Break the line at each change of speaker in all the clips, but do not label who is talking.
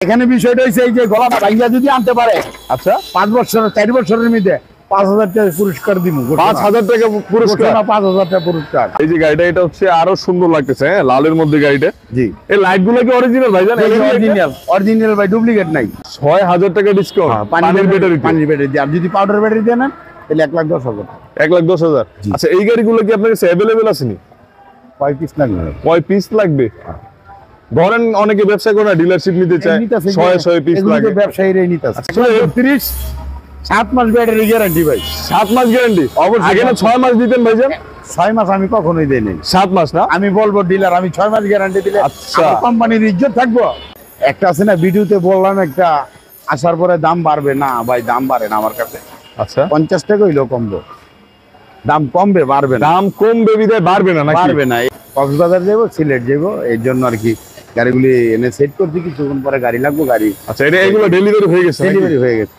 এখানে বিষয়টা হচ্ছে এই যে গলাটা ভাইয়া যদি আনতে পারে,
আচ্ছা
5 বছর 4 বছরের মধ্যে 5000 টাকা পুরস্কার দিব।
5000 টাকা পুরস্কার,
5000 টাকা পুরস্কার।
এই যে গাড়িটা এটা হচ্ছে আরো সুন্দর লাগতেছে, হ্যাঁ লালের মধ্যে গাড়িটা।
জি,
এই লাইট গুলো কি অরিজিনাল ভাইজান?
অরিজিনাল ভাই, ডুপ্লিকেট নাই।
6000 টাকা ডিসকাউন্ট পানির ব্যাটারি,
পানির ব্যাটারি। আর যদি পাউডার ব্যাটারি দেন তাহলে 1,10,000।
1,10,000। আচ্ছা এই গাড়িগুলো কি আপনার কাছে अवेलेबल আছে নি?
কয় পিস লাগবে?
কয় পিস লাগবে? ধরেন অনেকে ব্যবসা করে না, ডিলারশিপ নিতে চায়, 100 পিস লাগে।
ব্যবসায়ীরাই নিতেছে। 30 7 মাস ব্যাটারি গ্যারান্টি ভাই।
7 মাস গ্যারান্টি? অবশ্যই। আগে না 6 মাস দিতেন ভাইজান?
6 মাস আমি কখনোই দেই নাই।
7 মাস না?
আমি বলবো ডিলার, আমি 6 মাস গ্যারান্টি দিলে
আচ্ছা
কোম্পানির ইজ্জত থাকবো। একটা আছে না ভিডিওতে বললাম, একটা আসার পরে দাম বাড়বে না ভাই, দাম বাড়ে না আমার কাছে।
আচ্ছা
50 টাকা হইলো কমবো, দাম কমবে বাড়বে না।
দাম কমবে বিদায় বাড়বে না নাকি?
বাড়বে না। কক্সবাজার যাবো, সিলেট যাবো, এর জন্য আর কি গাড়িগুলি এনে সেট করছি। কিছুক্ষণ পরে গাড়ি লাগবে। গাড়ি
আচ্ছা এটা এগুলো ডেলিভারি হয়ে গেছে?
ডেলিভারি হয়ে গেছে।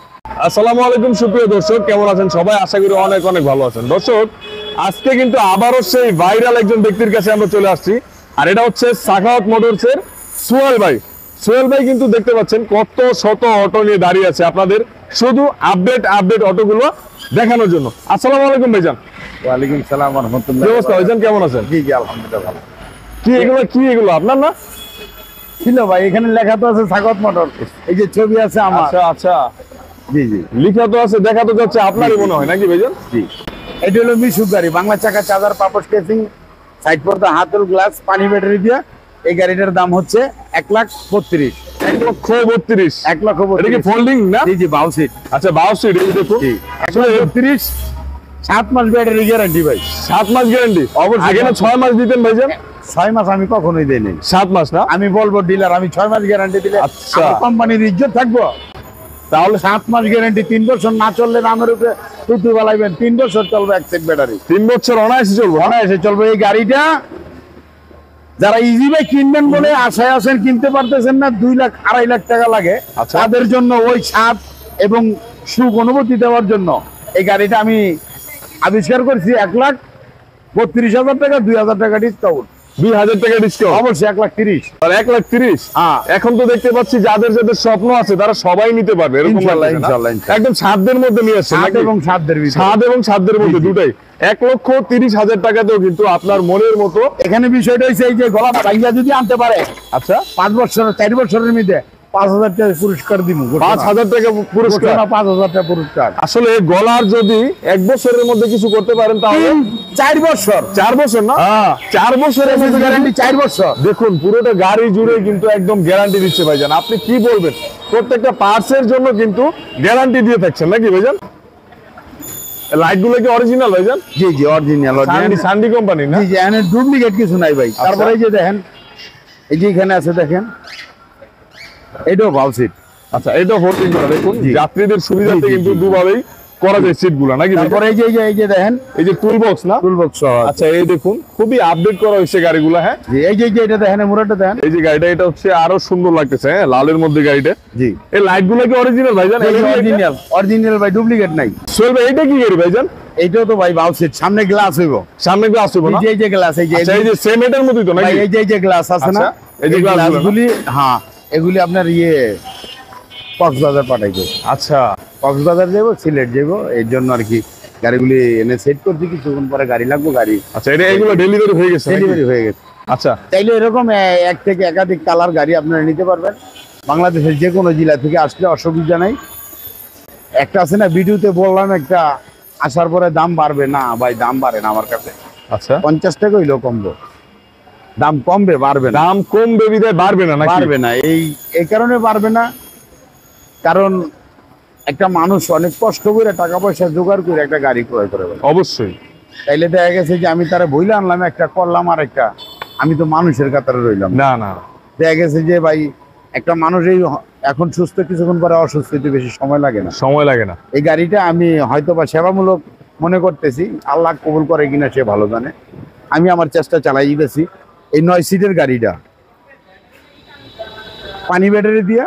আসসালামু আলাইকুম সুপ্রিয় দর্শক, কেমন আছেন সবাই? আশা করি অনেক অনেক ভালো আছেন। দর্শক আজকে কিন্তু আবারও সেই ভাইরাল একজন ব্যক্তির কাছে আমরা চলে আসছি, আর এটা হচ্ছে সাখাওয়াত মোটরসের সোহেল ভাই। সোহেল ভাই কিন্তু দেখতে পাচ্ছেন কত শত অটো নিয়ে দাঁড়িয়ে আছে আপনাদের শুধু আপডেট অটোগুলো দেখানোর জন্য। আসসালামু আলাইকুম ভাইজান।
ওয়ালাইকুম সালাম ওয়া রাহমাতুল্লাহ।
কি অবস্থা ভাইজান, কেমন আছেন?
জি জি আলহামদুলিল্লাহ ভালো।
কি এগুলো আপনার না?
ছিল ভাই, এখানে লেখা তো আছে সাখাওয়াত মোটর, এই যে ছবি আছে আমার।
আচ্ছা আচ্ছা,
জি জি
লিখা তো আছে, দেখা তো যাচ্ছে আপনারই মনে হয় নাকি ভাইজান?
জি, এটা হলো মিশুক গাড়ি, বাংলা চাকা, চার্জার, পাপোশ কেসিং, সাইড পর্দা, হাতল গ্লাস, পানি ব্যাটারি দিয়া। এই গাড়িটার দাম হচ্ছে 1,32,000।
1,32,000?
1,32,000।
এটা কি ফোল্ডিং না?
জি জি, বাউ সিট।
আচ্ছা 22 সিট, এই দেখুন।
জি 1,32,000। 7 মাস ব্যাটারি গ্যারান্টি ভাই।
7 মাস গ্যারান্টি?
অবশ্যই।
আগে না 6 মাস দিতেন ভাইজান?
6 মাস আমি কখনোই দেই নাই।
7 মাস না?
আমি বলবো ডিলার, আমি 6 মাস গ্যারান্টি দিলে
আচ্ছা
কোম্পানির ইজ্জত থাকবো।
তাহলে
7 মাস গ্যারান্টি, 3 বছর না চললে নামের উপরে টুটু বালাইবেন। 3 বছর চলবে এক সেট ব্যাটারি।
3 বছর অনায়াসে চলবে?
অনায়াসে চলবে। এই গাড়িটা যারা ইজি বাই কিনবেন বলে আশায় আছেন, কিনতে পারতেছেন না, 2 লাখ 2.5 লাখ টাকা লাগে,
আচ্ছা।
তাদের জন্য ওই স্বাদ এবং সুখ অনুভূতি দেওয়ার জন্য এই গাড়িটা আমি আবিষ্কার করছি। 1,32,000 টাকা, 2,000 টাকা ডিসকাউন্ট।
2,000 টাকা ডিসকাউন্ট?
অবশ্যই 1,30,000।
আর 1,30,000?
হ্যাঁ।
এখন তো দেখতে পাচ্ছি যাদের যাদের স্বপ্ন আছে তারা সবাই নিতে পারবে, এরকম
ইনশাআল্লাহ,
লাগছে না?
ইনশাআল্লাহ, ইনশাআল্লাহ।
একদম সাধ্যের মধ্যে নিয়ে আসছে
স্বাদ
নাকি?
এবং সাধ্যের ভিতরে।
স্বাদ এবং সাধ্যের মধ্যে দুটাই। 1,30,000 টাকাতেও কিন্তু আপনার মনের মতো।
এখানে বিষয়টা হচ্ছে এই যে গলাটা ভাইয়া যদি আনতে পারে,
আচ্ছা
5 বছর 4 বছরের মধ্যে 5,000 টাকা পুরস্কার দিব।
5,000 টাকা পুরস্কার?
5,000 টাকা পুরস্কার।
আসলে গলার যদি 1 বছরের মধ্যে কিছু করতে পারেন তাহলে
4 বছর।
4 বছর না? 4 বছরের মধ্যে
গ্যারান্টি 4 বছর।
দেখুন পুরোটা গাড়ি জুড়ে কিন্তু একদম গ্যারান্টি দিচ্ছে ভাইজান। আপনি কি বলবেন? প্রত্যেকটা পার্টসের জন্য কিন্তু গ্যারান্টি দিয়ে থাকছেন নাকি ভাইজান? লাইট গুলো কি অরিজিনাল ভাইজান?
জি জি অরিজিনাল।
সান্ডি কোম্পানি না?
জি জি, এখানে ডুপ্লিকেট কিছু নাই ভাই। তারপরে এই যে দেখেন, এই যে এখানে আছে দেখেন, এটাও বাউ সিট।
আচ্ছা এটা হোল্ডিং করা, দেখুন যাত্রীদের সুবিধাতে কিন্তু দুভাবেই করা যায় সিট গুলো নাকি?
তারপরে এই যে দেখেন,
এই যে টুল বক্স না?
Tool box.
আচ্ছা এই দেখুন খুবই আপডেট করা হয়েছে গাড়িগুলো। হ্যাঁ
এই যে এটা দেখেন, মুরাটা দেখেন।
এই যে গাড়িটা এটা হচ্ছে আরো সুন্দর লাগতেছে, হ্যাঁ লালের মধ্যে গাড়িটা।
জি,
এই লাইট গুলো কি অরিজিনাল ভাইজান?
অরিজিনাল ভাই, ডুপ্লিকেট নাই।
সোহেল ভাই এটা কি গাড়ি ভাইজান?
এইটাও তো ভাই বাউ সিট, সামনে গ্লাস হইব।
সামনে গ্লাস হইব না?
এই যে গ্লাস, এই
যে সেম এটার মতই তো নাকি?
ভাই এই যে গ্লাস আছে না,
এই যে
গ্লাসগুলি, হ্যাঁ এগুলি আপনার কক্সবাজার পাঠাইছে।
আচ্ছা
কক্সবাজার যাবো, সিলেট যাবো, এর জন্য আর কি গাড়িগুলি এনে সেট করছি। কিছুক্ষণ পরে গাড়ি লাগবে। গাড়ি
আচ্ছা এটা এগুলো ডেলিভারি হয়ে গেছে?
ডেলিভারি হয়ে গেছে।
আচ্ছা
চাইলে এরকম এক থেকে একাধিক কালার গাড়ি আপনারা নিতে পারবেন। বাংলাদেশের যে কোনো জেলা থেকে আসলে অসুবিধা নাই। একটা আছে না ভিডিওতে বললাম, একটা আসার পরে দাম বাড়বে না ভাই, দাম বাড়ে না আমার কাছে।
আচ্ছা
50 টাকা হইলেও কমবো, দাম কমবে বাড়বে না।
দাম কমবে বিদায় বাড়বে না নাকি?
বাড়বে না। এই কারণে বাড়বে না, কারণ একটা মানুষ অনেক কষ্ট করে টাকা পয়সা জোগাড় করে একটা গাড়ি ক্রয় করে।
অবশ্যই।
তাইলে দেখা গেছে যে আমি তারা বইলে আনলাম একটা, করলাম আর একটা, আমি তো মানুষের কাতারে রইলাম
না। না
দেখা গেছে যে ভাই একটা মানুষ এই এখন সুস্থ, কিছুক্ষণ পরে অসুস্থ, বেশি সময় লাগে না।
সময় লাগে না।
এই গাড়িটা আমি হয়তো বা সেবামূলক মনে করতেছি, আল্লাহ কবুল করে কিনা সে ভালো জানে। আমি আমার চেষ্টা চালাই দিতেছি। এই 9 সিটের গাড়িটা পানি ব্যাটারি দিয়া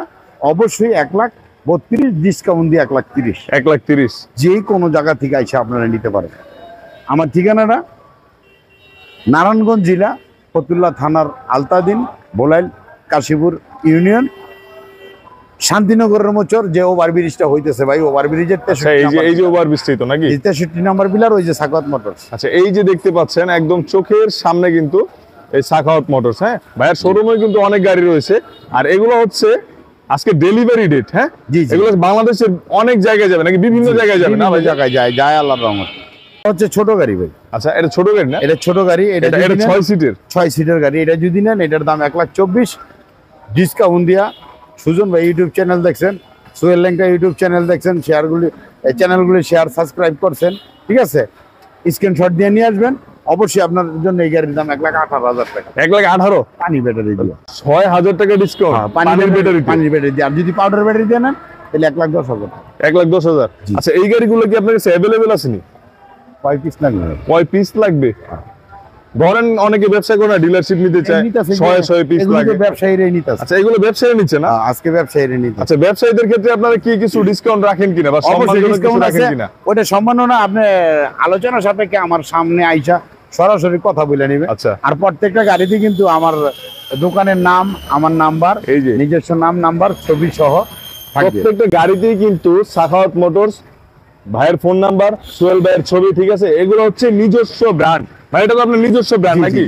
অবশ্যই 1,32,000 ডিসকাউন্ট দিয়ে 1,30,000।
1,30,000
যে কোনো জায়গা থেকে এসে আপনারা নিতে পারেন। আমার ঠিকানাটা নারায়ণগঞ্জ জেলা, ফতুল্লা থানার আলতাদিন, বোলাইল, কাশীপুর ইউনিয়ন, শান্তিনগরের মোচর যে ওভারব্রিজটা হইতেছে ভাই, ওভারব্রিজের
আচ্ছা, এই যে ওভার বিস্তৃত নাকি?
63 নম্বর পিলার, ওই যে সাখাওয়াত মোটরস।
আচ্ছা, এই যে দেখতে পাচ্ছেন একদম চোখের সামনে কিন্তু এই সাখাওয়াত মোটরস। হ্যাঁ ভাইয়ের শোরুমে কিন্তু অনেক গাড়ি রয়েছে, আর এগুলো হচ্ছে আজকে ডেলিভারি ডেট। হ্যাঁ,
জি, জি।
এগুলো বাংলাদেশের অনেক জায়গায় যাবে নাকি? বিভিন্ন জায়গায় যাবে না
বিভিন্ন
ভাই?
জায়গায় যায় আল্লাহর রহমত। হচ্ছে ছোট গাড়ি ভাই।
আচ্ছা, এটা ছোট গাড়ি না?
এটা ছোট গাড়ি, এটা
এটা 6 সিটের।
6 সিটের গাড়ি। এটা যদি নেন এটার দাম 1,24,000 ডিসকাউন্ট দিয়া। সুজন ভাই ইউটিউব চ্যানেল দেখছেন, সোহেল ল্যাংটা ইউটিউব চ্যানেল দেখছেন, চ্যানেলগুলি শেয়ার সাবস্ক্রাইব করছেন, ঠিক আছে? স্ক্রিনশট দিয়ে নিয়ে আসবেন। অবশ্যই আপনার জন্য এই গাড়ির দাম 1,18,000 টাকা।
1,18,000
পানি ব্যাটারি দিয়ে।
6,000 টাকা ডিসকাউন্ট পানির ব্যাটারি।
পানির ব্যাটারি দিয়ে। আর যদি পাউডার ব্যাটারি দিয়ে নেন তাহলে 1,10,000 টাকা।
1,10,000। আচ্ছা, এই গাড়িগুলো কি আপনার কাছে অ্যাভেলেবেল আছে নি?
কয় পিস লাগবে?
কয় পিস লাগবে? ধরেন অনেকে ব্যবসা করে না, ডিলারশিপ নিতে চায়, 100 পিস লাগে।
ব্যবসায়ীরাই নিতেছে।
আচ্ছা, এগুলো ব্যবসায়ী নিচ্ছে না?
আজকে ব্যবসায়ীরাই নিতেছে।
আচ্ছা, ব্যবসায়ীদের ক্ষেত্রে আপনারা কি কিছু ডিসকাউন্ট রাখেন কিনা বা সম্মানজনক কিছু রাখেন কিনা?
ওটা সম্মাননা আপনি আলোচনা সাপেক্ষে আমার সামনে আইসা সরাসরি কথা বলে নেবেন।
আচ্ছা,
আর প্রত্যেকটা গাড়িতে কিন্তু আমার দোকানের নাম, আমার নাম্বার,
এই যে
নিজস্ব নাম্বার, ছবি সহ থাকবে।
প্রত্যেকটা গাড়িতেই কিন্তু সাখাওয়াত মোটরস ভাইয়ের ফোন নাম্বার, সোহেল ভাইয়ের ছবি, ঠিক আছে? এগুলো হচ্ছে নিজস্ব ব্র্যান্ড ভাই, এটা তো আপনার নিজস্ব ব্র্যান্ড নাকি?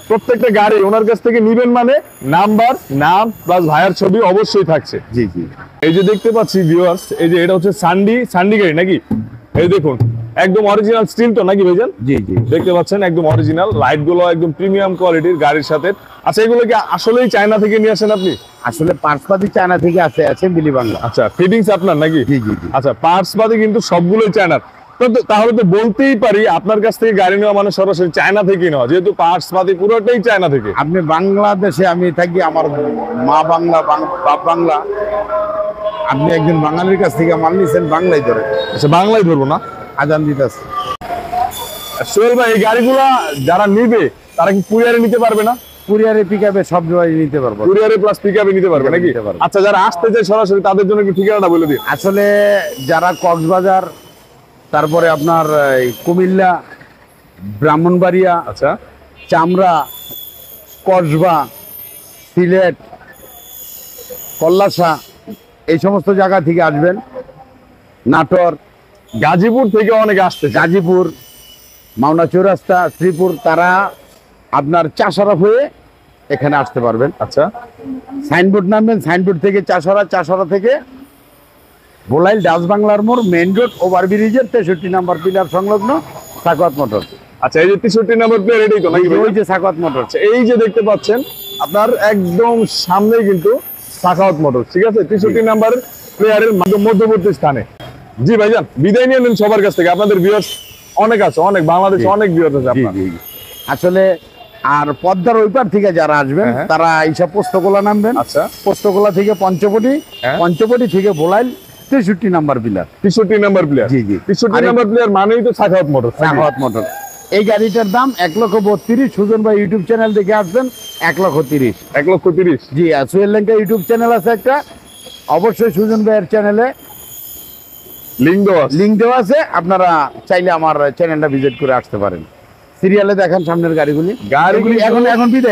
প্রত্যেকটা গাড়ি ওনার কাছ থেকে নিবেন মানে নাম্বার, নাম প্লাস ভাইয়ের ছবি অবশ্যই থাকছে।
জি জি।
এই যে দেখতে পাচ্ছি ভিউয়ার্স, এই যে এটা হচ্ছে সান্ডি গাড়ি নাকি? এই দেখুন একদম অরিজিনাল স্টিল তো নাকি ভাইজান?
জি জি।
দেখতে পাচ্ছেন একদম অরিজিনাল, লাইট গুলো একদম প্রিমিয়াম কোয়ালিটির গাড়ির সাথে। আচ্ছা, এগুলো কি আসলেই চায়না থেকে নিয়ে আসেন আপনি?
আসলে পার্সপাতি চায়না থেকে আছে অ্যাসেম্বলি বাংলা।
আচ্ছা, ফিটিংস আপনার নাকি?
জি জি জি।
আচ্ছা, পার্টস বাদে কিন্তু সবগুলোই চায়নার। তাহলে তো বলতেই পারি আপনার কাছ থেকে গাড়ি নেওয়া মানে সরাসরি চায়না থেকে নেওয়া, যেহেতু পার্টস বাদে পুরোটাই চায়না থেকে।
আপনি বাংলাদেশে, আমি থাকি, আমার মা বাংলা, বাপ বাংলা। আপনি একজন বাঙালির কাছ থেকে মাল নিছেন, বাংলায় ধরে।
আচ্ছা, বাংলায় ধরবো না,
আজান দিতেছে।
সোহেল ভাই, এই গাড়িগুলা যারা নিবে তারা কি কুরিয়ারে নিতে পারবে না?
কুরিয়ারে পিকআপে সব জোড়াই নিতে পারবো।
কুরিয়ারে প্লাস পিকআপে নিতে পারবে নাকি?
নিতে পারবো।
আচ্ছা, যারা আসতে চায় সরাসরি তাদের জন্য কি ঠিকানাটা বলে দিন।
আসলে যারা কক্সবাজার, তারপরে আপনার এই কুমিল্লা, ব্রাহ্মণবাড়িয়া,
আচ্ছা,
চামড়া, কসবা, সিলেট, কল্লাসা, এই সমস্ত জায়গা থেকে আসবেন। নাটোর,
গাজীপুর থেকে অনেকে আসতে চায়।
গাজীপুর, মাওনা চৌরাস্তা, শ্রীপুর, তারা আপনার চাষারা হয়ে এখানে আসতে পারবেন।
আচ্ছা,
সাইনবোর্ড নামবেন, সাইনবোর্ড থেকে চাষারা থেকে বোলাইল ডাচ বাংলার মোড়, মেইন রোড, ওভারব্রিজের 63 নম্বর পিলার সংলগ্ন সাখাওয়াত মোটর।
আচ্ছা, এই যে 63 নম্বর প্লেয়ার, এটাই তো নাকি?
ওই যে সাখাওয়াত মোটর।
আচ্ছা, এই যে দেখতে পাচ্ছেন আপনার একদম সামনে কিন্তু সাখাওয়াত মোটর, ঠিক আছে? 63 নাম্বার প্লেয়ারের মধ্যবর্তী স্থানে। জি ভাইজান, বিদায় নিয়ে নেন সবার কাছ থেকে। আপনাদের ভিউয়ার্স অনেক আছে, অনেক বাংলাদেশে অনেক ভিউয়ার্স আছে আপনার।
আসলে আর পদ্মার ওই পার থেকে যারা আসবেন
হ্যাঁ।
তারা এইসব পোস্তগোলা নামবেন।
আচ্ছা,
পোস্তগোলা থেকে পঞ্চবটি,
হ্যাঁ।
পঞ্চবটি থেকে বোলাইল 63 নম্বর পিলার।
63 number player.
জি জি।
63 নাম্বার প্লেয়ার মানেই তো সাখাওয়াত মোটর।
সাখাওয়াত মোটর। এই গাড়িটার দাম 1,32,000। সুজন ভাই ইউটিউব চ্যানেল দেখে আসবেন, 1,30,000।
1,30,000।
জি। আর সোহেল ল্যাংটা ইউটিউব চ্যানেল আছে একটা, অবশ্যই সুজন ভাইয়ের চ্যানেলে লিঙ্ক দেওয়া আছে। আপনারা চাইলে আমার চ্যানেলটা ভিজিট করে আসতে পারেন। সিরিয়ালে দেখেন সামনের গাড়িগুলি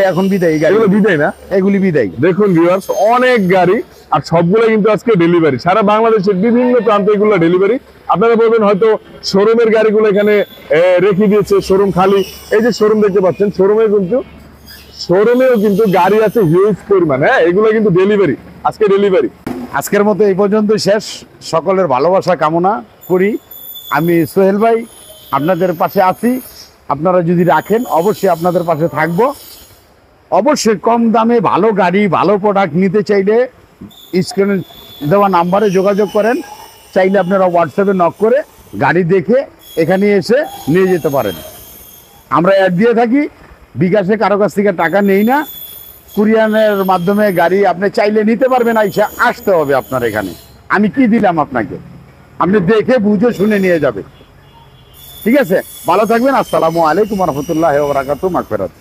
এখন বিদায়,
এগুলো বিদায় না,
এগুলি বিদায়।
দেখুন ভিউয়ার্স, অনেক গাড়ি, আর সবগুলো কিন্তু আজকে ডেলিভারি। সারা বাংলাদেশের বিভিন্ন প্রান্তে এগুলো ডেলিভারি। আপনারা বলবেন হয়তো শোরুমের গাড়িগুলো এখানে রেখে দিয়েছে, শোরুম খালি। এই যে শোরুম দেখতে পাচ্ছেন, শোরুমেও কিন্তু গাড়ি আছে হিউজ পরিমাণ। হ্যাঁ, এগুলো কিন্তু ডেলিভারি, আজকে ডেলিভারি।
আজকের মতো এই পর্যন্ত শেষ। সকলের ভালোবাসা কামনা করি। আমি সোহেল ভাই আপনাদের পাশে আছি। আপনারা যদি রাখেন অবশ্যই আপনাদের পাশে থাকবো। অবশ্যই কম দামে ভালো গাড়ি, ভালো প্রোডাক্ট নিতে চাইলে স্ক্রিনে দেওয়া নাম্বারে যোগাযোগ করেন। চাইলে আপনারা হোয়াটসঅ্যাপে নক করে গাড়ি দেখে এখানে এসে নিয়ে যেতে পারেন। আমরা অ্যাড দিয়ে থাকি, বিকাশে কারো কাছ থেকে টাকা নেই না। কুরিয়ারের মাধ্যমে গাড়ি আপনি চাইলে নিতে পারবেন, আইসা আসতে হবে আপনার এখানে। আমি কি দিলাম আপনাকে, আপনি দেখে বুঝে শুনে নিয়ে যাবে। ঠিক আছে, ভালো থাকবেন। আসসালামু আলাইকুম ওয়া রাহমাতুল্লাহি ওয়া বারাকাতুহু। মাগফিরাত।